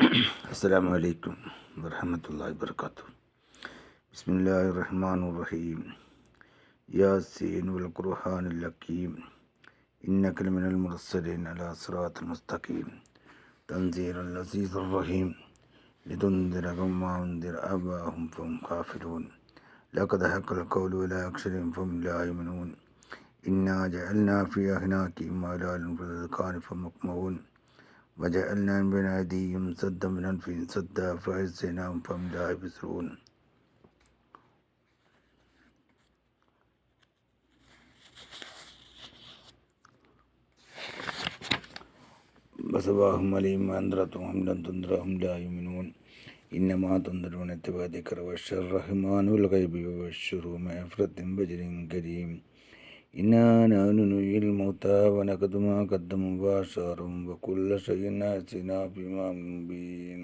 അസ്സലാമു അലൈക്കും വറഹ്മത്തുള്ളാഹി വബറകാതുഹു. ബിസ്മില്ലാഹിർ റഹ്മാനിർ റഹീം. യാസീൻ വൽ ഖുർആനിൽ ഹകീം. ഇന്നക ലമിനൽ മുർസലീൻ അലാ സിറാത്തിൽ മുസ്തഖീം. തൻസീലുൽ അസീസിർ റഹീം. ലിതുൻദിറ ഖൗമൻ അൻദിർ ആബാഹും ഫഹും ഗാഫിലൂൻ. ലഖദ് ഹഖൽ ഖൗലു അലാ അക്സരിഹിം ഫഹും ലാ യുഅ്മിനൂൻ. ഇന്നാ ജഅൽനാ ഫീ അഹ്നാഖിഹിം അഗ്ലാലൻ ഫലദ്കാന ഫമഖ്മഊൻ. وجعلنا من بين أيديهم سدا من خلفهم سدا فأغشيناهم فهم لا يبصرون. فصباهم عليهم أنذرتهم لم تنذرهم لا يؤمنون. إنما تنذر من اتبع الذكر وبشر الرحمن والغيب وبشره مغفرة بأجر كريم. إنا نحن نحيي الموتى ونكتب ما قدموا وآثارهم وكل شيء أحصيناه في إمام مبين.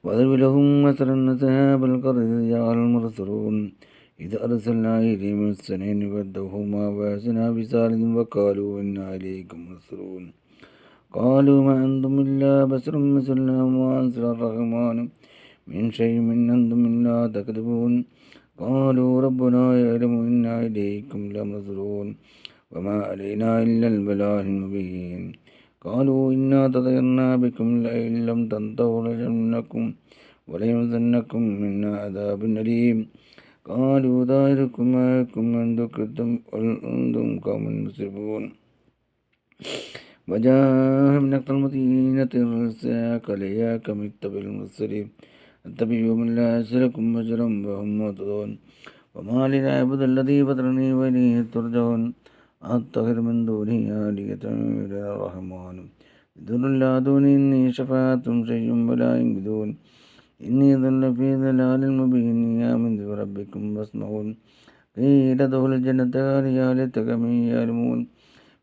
واضرب لهم مثلا أصحاب القرية إذ جاء المرسلون إذ أرسلنا إليهم اثنين فكذبوهما فأزلفنا بثالث وقالوا إنا إليكم مرسلون. قالوا ما أنتم إلا بشر مثلنا وما أنزل الرحمن من شيء إن أنتم إلا تكذبون. قالوا ربنا يعلم إنا إليكم لمرسلون وما علينا إلا البلاغ المبين. قالوا إنا تطيرنا بكم لئن لم تنتهوا لنرجمنكم وليمسنكم منا عذاب أليم. قالوا طائركم معكم إن ذكرتم بل أنتم قوم مسرفون. وجاء من أقصى المدينة رجال عليها كم اتبع المرسلين اتبعوا من لا يسلكم بشرا وهم مهتدون. وما لي لا أعبد الذي فطرني وإليه ترجعون. أتخذ من دونه آلهة إلا الرحمن ذر لا دوني إني شفاعتهم شيء ولا ينقذون. إني ظل في ضلال مبين آمنت بربكم فاسمعون. قيل ادخل الجنة يا ليتكم يعلمون.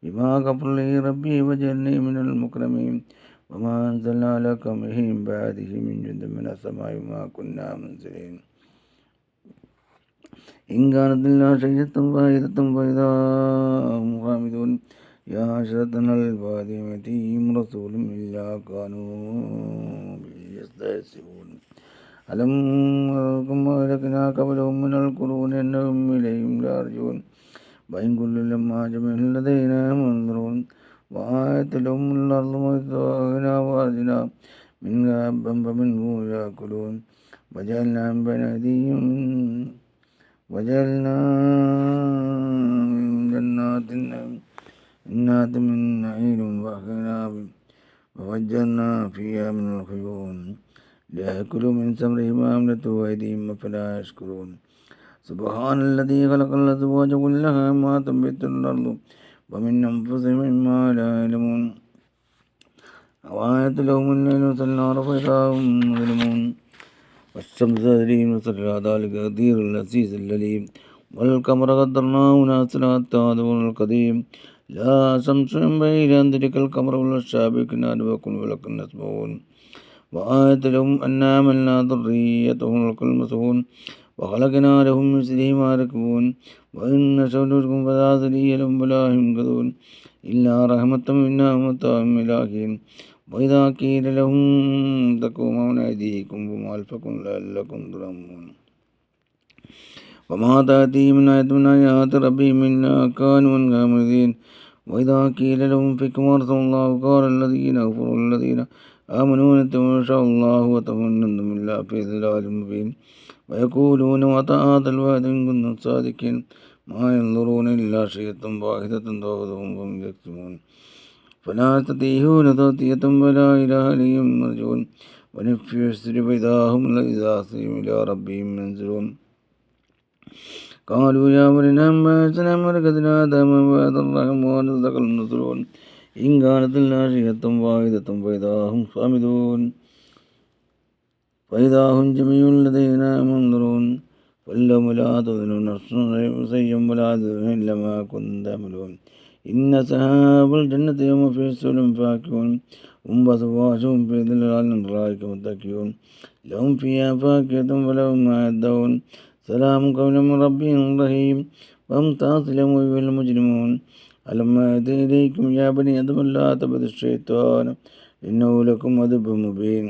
بما غفر لي ربي وجعلني من المكرمين. وما أنزلنا على قومه من بعده من جند من السماء وما كنا منزلين. إن كانت إلا شجرة واحدة فإذا هم خامدون. يا عشرة البادية يأتيهم رسول إلا كانوا به يستهزئون. ألم يركم أهلكنا قبلهم من القرون أنهم إليهم لا يرجعون. وإن كل لما جميع لدينا منذرون. وآية لهم الأرض مستوى وأرضنا منها حبا فمنه يأكلون. وجعلنا من بين أيديهم وجعلنا من جنات من نعيم وأعناب وفجرنا فيها من العيون ليأكلوا من ثمره ما عملته أيديهم أفلا يشكرون. سبحان الذي خلق الأزواج كلها ما تنبت الأرض ومن أنفسهم مما لا يعلمون. وآية لهم الليل والنهار فإذا هم مظلمون. والشمس تجري لمستقر ذلك تقدير العزيز العليم. والقمر قدرناه منازل حتى عاد القديم. لا شمس ينبغي أن تدرك القمر ولا السابق نار وكل فلك يسبحون. وآية لهم أنا عملنا ذريتهم المسحون وخلقنا لهم من مثله ما يركبون. وإن نشأ نركم فلا سبيل لهم ولا ينقذون إلا رحمة منا ومتاع إلى حين. وإذا قيل لهم اتقوا ما بين أيديكم وما خلفكم لعلكم ترحمون. وما تأتيهم من آية من آيات ربهم إلا كانوا عنها معرضين. وإذا قيل لهم انفقوا ما رزقهم الله قال الذين كفروا الذين آمنوا إن شاء الله وتمنوا بالله في ضلال مبين. ويقولون متى هذا الوعد إن كنتم صادقين. ما ينظرون إلا شيئة واحدة تأخذهم وهم يكتمون. فلا يستطيعون توصية ولا إلى أهلهم يرجعون. ونفخ في الصور فإذا هم إلى ربهم ينزلون. قالوا يا مريم ما سنا مرقدنا دام وعد الرحمن صدق المرسلون. إن كانت إلا شيئة واحدة فإذا هم خامدون. فإذا هم جميع لدينا منظرون. فلهم لا تظن نفس شيئا ولا تظن إلا ما كنتم تعملون. إن أصحاب الجنة يوم في سؤال فاكهون. هم وأزواجهم في ظلال الأرائك متكئون. لهم فيها فاكهة ولهم ما يدعون. سلام قولا من ربهم رحيم. وامتاز لهم أيها المجرمون. ألم يأت إليكم يا بني آدم لا تعبدوا الشيطان إنه لكم عذاب مبين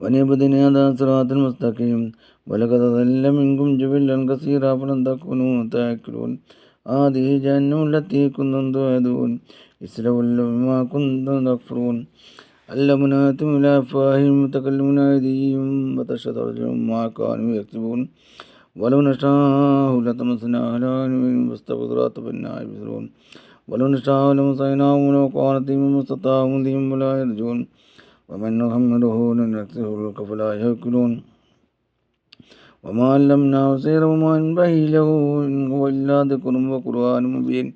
ونبذني هذا صراط المستقيم ولقد ضل منكم جبلا كثيرا فلن تكونوا تأكلون هذه جهنم التي كنتم توعدون اصلوها بما كنتم تكفرون علمناتم إلى أفواههم متكلمون أيديهم وتشهد أرجلهم ما كانوا يكسبون ولو نشاء لطمسنا على أعينهم فاستبصروا فإنا يبصرون ولو نشاء لمسخناهم ولو كانت بهم استطاعوا بهم ولا يرجون ومن نحمله ننكسه الخلق فلا يأكلون وما علمناه سيرا وما ينبغي له إن هو إلا ذكر وقرآن مبين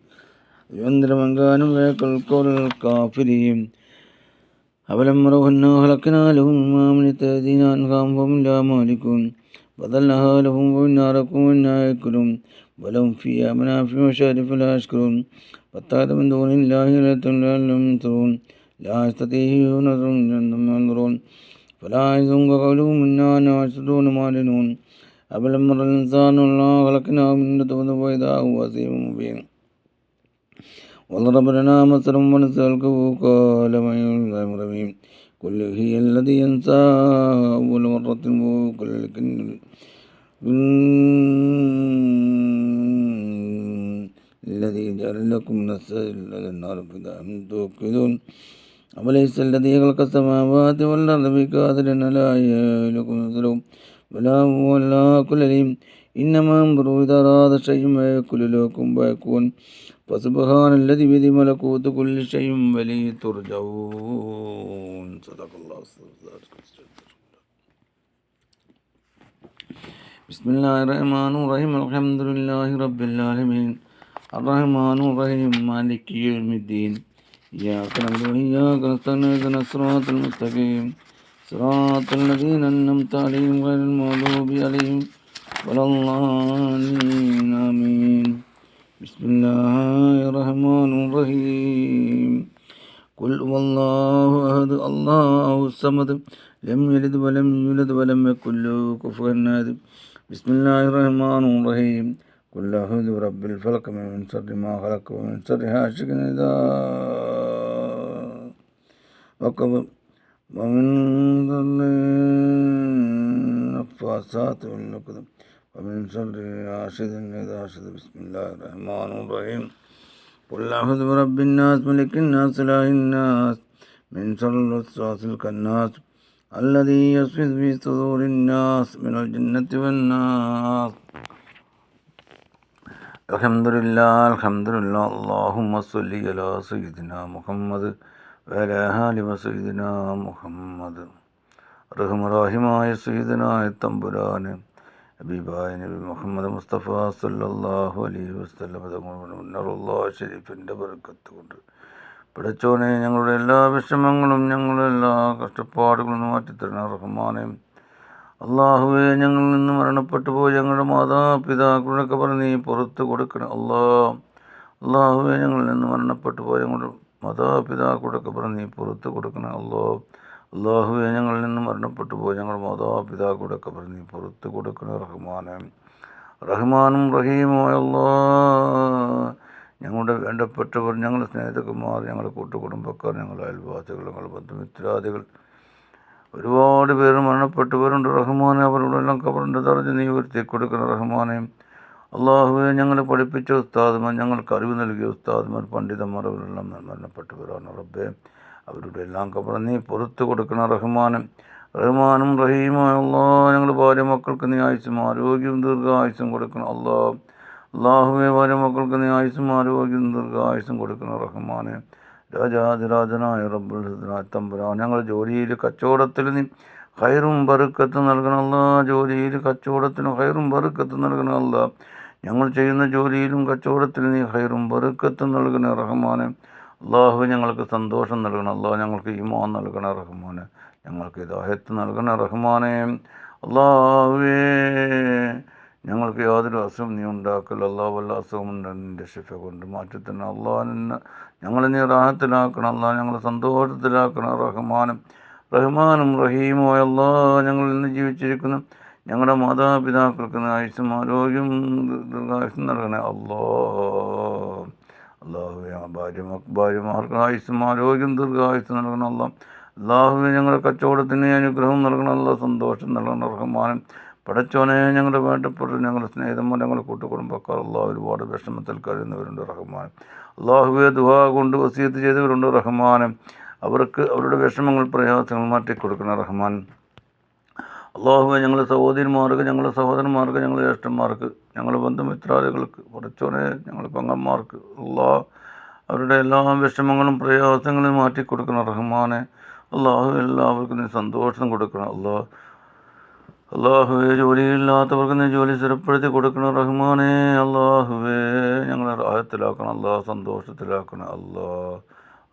لينذر من كان يأكل القول الكافرين أولم يروا أنا خلقنا لهم مما عملت أيدينا أنعاما فهم لا مالكون فضلها لهم وإنا لكم وإنا يأكلون ولهم فيها منافع وشارب فلا يشكرون فاتخذوا من دون الله آلهة لعلهم ينصرون لا يستطيعون نصرهم أنهم ينظرون فلا يحزنك قولهم إنا ناشدون معلنون أولم ير الإنسان أنا خلقناه من نطفة فإذا هو خصيم مبين وضرب لنا مثلا ونسأله قال من يحيي الرميم قل هي الذي ينسى أول مرة لكن الذي جعل لكم نسل النار فإذا أنتم توقدون أوليس الذي خلق السماوات والأرض بقادر على أن يخلق مثلهم بلى هو الله كل عليم إنما أمره إذا أراد شيئا يقول له كن فيكون فسبحان الذي بيده ملكوت كل شيء وإليه ترجعون صدق الله. بسم الله الرحمن الرحيم الحمد لله رب العالمين الرحمن الرحيم مالك يوم الدين إياك نعبد وإياك نستعين اهدنا الصراط المستقيم صراط الذين أنعمت عليهم غير المغضوب عليهم ولا الضالين آمين. بسم الله الرحمن الرحيم قل هو الله أحد الله الصمد لم يلد ولم يولد ولم يكن له كفوا أحد. بسم الله الرحمن الرحيم قل أعوذ برب الفلق من شر ما خلق ومن شر حاسد إذا وقب ومن شر النفاثات في العقد ومن شر حاسد إذا حسد. بسم الله الرحمن الرحيم قل أعوذ برب الناس ملك الناس إله الناس من شر الوسواس الخناس الذي يوسوس في صدور الناس من الجنة والناس. الحمد لله اللهم صل على سيدنا محمد وعلى آل سيدنا محمد. റഹ്മറാഹിമായ സയ്യിദനായ തമ്പുരാന് ഹബീബായ നബി മുഹമ്മദ് മുസ്തഫ സല്ലല്ലാഹു അലൈഹി വസല്ലം തങ്ങളുടെ ഷരീഫിൻ്റെ ബർക്കത്ത് കൊണ്ട് പടച്ചോനെ ഞങ്ങളുടെ എല്ലാ വിഷമങ്ങളും ഞങ്ങളുടെ എല്ലാ കഷ്ടപ്പാടുകളും മാറ്റിത്തരണ റഹ്മാനെ. അള്ളാഹുവെ, ഞങ്ങളിൽ നിന്ന് മരണപ്പെട്ടു പോയി ഞങ്ങളുടെ മാതാപിതാക്കളൊക്കെ പറഞ്ഞ് നീ പുറത്ത് കൊടുക്കണം അള്ളാഹുവെ, ഞങ്ങളിൽ നിന്ന് മരണപ്പെട്ടു പോയി ഞങ്ങളുടെ മാതാപിതാക്കളൊക്കെ പറഞ്ഞ് നീ പുറത്ത് കൊടുക്കണം അള്ളാഹുവെ, ഞങ്ങളിൽ നിന്ന് മരണപ്പെട്ടു പോയി ഞങ്ങളുടെ മാതാപിതാക്കളൊക്കെ പറഞ്ഞ് നീ പുറത്ത് കൊടുക്കണം റഹ്മാനെ. റഹ്മാനും റഹീമുമായ ഞങ്ങളുടെ വേണ്ടപ്പെട്ടവർ, ഞങ്ങളുടെ സ്നേഹിതന്മാർ, ഞങ്ങളുടെ കൂട്ടുകുടുംബക്കാർ, ഞങ്ങളുടെ അയൽവാസികൾ, ഞങ്ങളുടെ ബന്ധുമിത്രാദികൾ ഒരുപാട് പേര് മരണപ്പെട്ടവരുണ്ട് റഹ്മാനെ. അവരോടെല്ലാം കബറിൻ്റെ ദർജ നീ ഉയർത്തി കൊടുക്കണം റഹ്മാനെ. അള്ളാഹുവെ, ഞങ്ങളെ പഠിപ്പിച്ച ഉസ്താദുമാർ, ഞങ്ങൾക്ക് അറിവ് നൽകിയ ഉസ്താദുമാർ, പണ്ഡിതന്മാർ, അവരെല്ലാം മരണപ്പെട്ടവരാണ് റബ്ബേ. അവരുടെ എല്ലാം കബർ നീ പുറത്ത് കൊടുക്കണം റഹ്മാനെ. റഹ്മാനും റഹീമായ ഞങ്ങളുടെ ഭാര്യ മക്കൾക്ക് നീ ആയുസ്സും ആരോഗ്യവും ദീർഘായുസ്സും കൊടുക്കണം അള്ളാഹുവെ, ഭാര്യ മക്കൾക്ക് നീ ആയുസ്സും ആരോഗ്യവും ദീർഘായുസ്സും കൊടുക്കണം റഹ്മാനെ. രാജാതിരാജനായ റബ്ബുൽ തമ്പുരാൻ, ഞങ്ങളുടെ ജോലിയിൽ കച്ചവടത്തിൽ നീ ഖൈറും ബർക്കത്ത് നൽകണം ജോലിയിൽ കച്ചവടത്തിന് ഖൈറും ബർക്കത്ത് നൽകണം ഞങ്ങൾ ചെയ്യുന്ന ജോലിയിലും കച്ചവടത്തിൽ നീ ഖൈറും ബർക്കത്ത് നൽകണേ റഹ്മാനെ. അള്ളാഹു, ഞങ്ങൾക്ക് സന്തോഷം നൽകണം ഞങ്ങൾക്ക് ഈമാൻ നൽകണേ റഹ്മാനെ. ഞങ്ങൾക്ക് ഹിദായത്ത് നൽകണേ റഹ്മാനെ. അള്ളാഹുവേ, ഞങ്ങൾക്ക് യാതൊരു അസുഖം നീ ഉണ്ടാക്കൽ വല്ല അസുഖമുണ്ട് നിൻ്റെ ശിഫ കൊണ്ട് മാറ്റിത്തന്നെ ഞങ്ങളെ നീ റാഹത്തിലാക്കണം ഞങ്ങളെ സന്തോഷത്തിലാക്കണം റഹ്മാനും റഹീമുമായ ഞങ്ങളിൽ നിന്ന് ജീവിച്ചിരിക്കുന്ന ഞങ്ങളുടെ മാതാപിതാക്കൾക്ക് ആയുസ്സും ആരോഗ്യം ദീർഘായുസ്സും നൽകണേ അള്ളാഹുവെ ഭാര്യമാർക്ക് ആയുസ്സും ആരോഗ്യം ദീർഘായുസ് നൽകണം അള്ളാഹുവെ ഞങ്ങളുടെ കച്ചവടത്തിന് അനുഗ്രഹം നൽകണം സന്തോഷം നൽകണം റഹ്മാൻ. പടച്ചോനെ ഞങ്ങളുടെ വേണ്ടപ്പെട്ട ഞങ്ങളുടെ സ്നേഹിതന്മാർ ഞങ്ങളുടെ കൂട്ടുകുടുംബക്കാർ ഒരുപാട് വിഷമത്തിൽ കഴിയുന്നവരുണ്ട് റഹ്മാൻ. അള്ളാഹുവെ ദുആ കൊണ്ട് വസിയത്ത് ചെയ്തവരുണ്ട് റഹ്മാൻ. അവർക്ക് അവരുടെ വിഷമങ്ങൾ പ്രയാസങ്ങൾ മാറ്റിക്കൊടുക്കണം റഹ്മാൻ. അള്ളാഹുവെ ഞങ്ങളുടെ സഹോദരിമാർക്ക് ഞങ്ങളുടെ സഹോദരന്മാർക്ക് ഞങ്ങളുടെ ജ്യേഷ്ഠന്മാർക്ക് ഞങ്ങളുടെ ബന്ധുമിത്രാദികൾക്ക് പടച്ചോനെ ഞങ്ങളുടെ പെങ്ങന്മാർക്ക് അവരുടെ എല്ലാ വിഷമങ്ങളും പ്രയാസങ്ങളും മാറ്റിക്കൊടുക്കണം റഹ്മാനെ. എല്ലാവർക്കും നീ സന്തോഷം കൊടുക്കണം അള്ളാഹുവെ ജോലിയില്ലാത്തവർക്ക് നീ ജോലി സ്ഥിരപ്പെടുത്തി കൊടുക്കണം റഹ്മാനെ. അള്ളാഹുവെ ഞങ്ങളെ റാഹത്തിലാക്കണം സന്തോഷത്തിലാക്കണം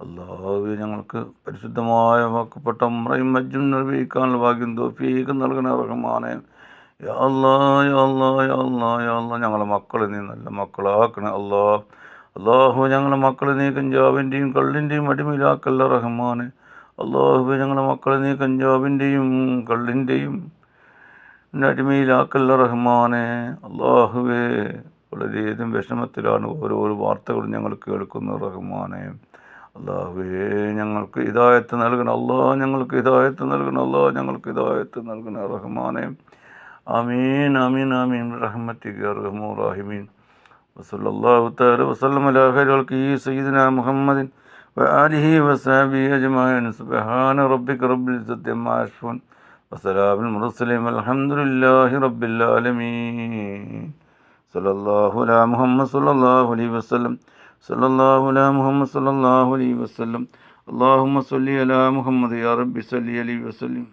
അള്ളാഹുവെ ഞങ്ങൾക്ക് പരിശുദ്ധമായ വാക്കപ്പെട്ട ഉംറയും ഹജ്ജും നിർവഹിക്കാനുള്ള ഭാഗ്യം തൗഫീഖ് നൽകണ റഹ്മാനെ. യാ അല്ലാഹ് ഞങ്ങളെ മക്കളെ നീ നല്ല മക്കളാക്കണേ അള്ളാഹു ഞങ്ങളെ മക്കളെ നീ കഞ്ചാവിൻ്റെയും കള്ളിൻ്റെയും അടിമയിലാക്കല്ല റഹ്മാനെ. അള്ളാഹുവെ ഞങ്ങളെ മക്കളെ നീ കഞ്ചാവിൻ്റെയും കള്ളിൻ്റെയും അടിമയിലാക്കല്ല റഹ്മാനെ. അള്ളാഹുവെ വളരെയധികം വിഷമത്തിലാണ് ഓരോ വാർത്തകളും ഞങ്ങൾ കേൾക്കുന്നത് റഹ്മാനെ. അള്ളാഹുവേ ഞങ്ങൾക്ക് ഹിദായത്ത് നൽകണം ഞങ്ങൾക്ക് ഹിദായത്ത് നൽകണം ഞങ്ങൾക്ക് ഹിദായത്ത് നൽകണം റഹ്മാനെ. ആമീൻ ആമീൻ ആമീൻ റഹ്മത്തിക അർഹമൂർ റഹീമീൻ. വസല്ലല്ലാഹു തആല വസല്ലമ അലാ ഖൈറിൽ ഖൽഖി സയ്യിദിനാ മുഹമ്മദിൻ വആലിഹി വസഹബിഹി അജ്മഈൻ. സുബ്ഹാന റബ്ബിക റബ്ബിൽ ഇസ്സത്തി അമ്മാ യസിഫൂൻ വസലാമുൽ മുർസലീൻ വൽഹംദുലില്ലാഹി റബ്ബിൽ ആലമീൻ. സല്ലല്ലാഹു അലാ മുഹമ്മദ് സല്ലല്ലാഹു അലൈഹി വസല്ലം സല്ലല്ലാഹു അലാ മുഹമ്മദ് സല്ലല്ലാഹു അലൈഹി വസല്ലം. അല്ലാഹുമ്മ സ്വല്ലി അലാ മുഹമ്മദ് യാ റബ്ബി സ്വല്ലി അലൈഹി വസല്ലം.